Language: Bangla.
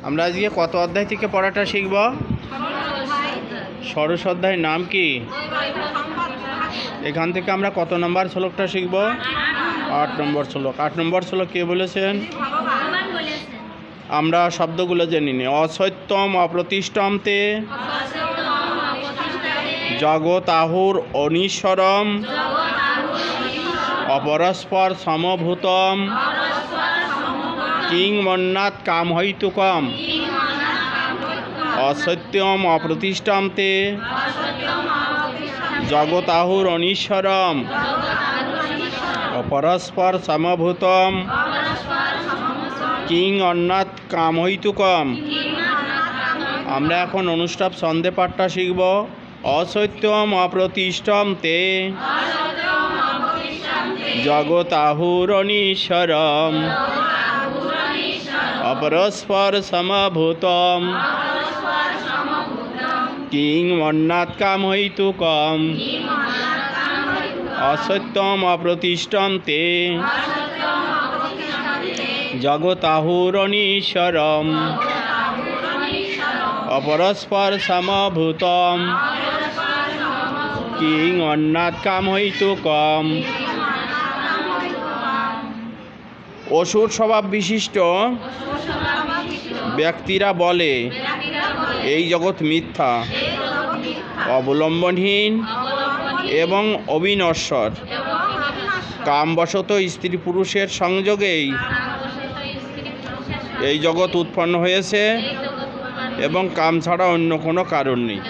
আমরা আজকে কত অধ্যায় থেকে পড়াটা শিখব? ষোড়শ অধ্যায়ের নাম কি? এখান থেকে আমরা কত নম্বর শ্লোকটা শিখব? 8 নম্বর শ্লোক। 8 নম্বর শ্লোক কে বলেছেন? আমরা শব্দগুলো জেনে নিই। অসত্যম অপ্রতিষ্ঠম তে জগতাহুর অনিশ্বরম অপরস্পর সমভূতম কিং মন্নাৎ কামহৈতুকম। অসত্যম অপ্রতিষ্ঠম তে জগতাহুর অনিশ্বরম অপরস্পর সমভূতম কিং অন্নাৎ কামহৈতুকম। আমরা এখন অনুষ্টাপ ছন্দে পাঠটা শিখব। অসত্যম অপ্রতিষ্ঠম তে জগতাহুর অনিশ্বরম অপরস্পর সমভূতম কিং মন্নাৎ কামহৈতুকম। অসত্যম অপ্রতিষ্ঠম তে জগতাহুর অনিশ্বরম অপরস্পর সমভূতম কিং অন্নাৎ কামহৈতুকম। অসুর স্বভাব বিশিষ্ট ব্যক্তিরা বলে এই জগৎ মিথ্যা, অবলম্বনহীন এবং অবিনশ্বর। কামবশত স্ত্রী পুরুষের সংযোগেই এই জগৎ উৎপন্ন হয়েছে এবং কাম ছাড়া অন্য কোনো কারণ নেই।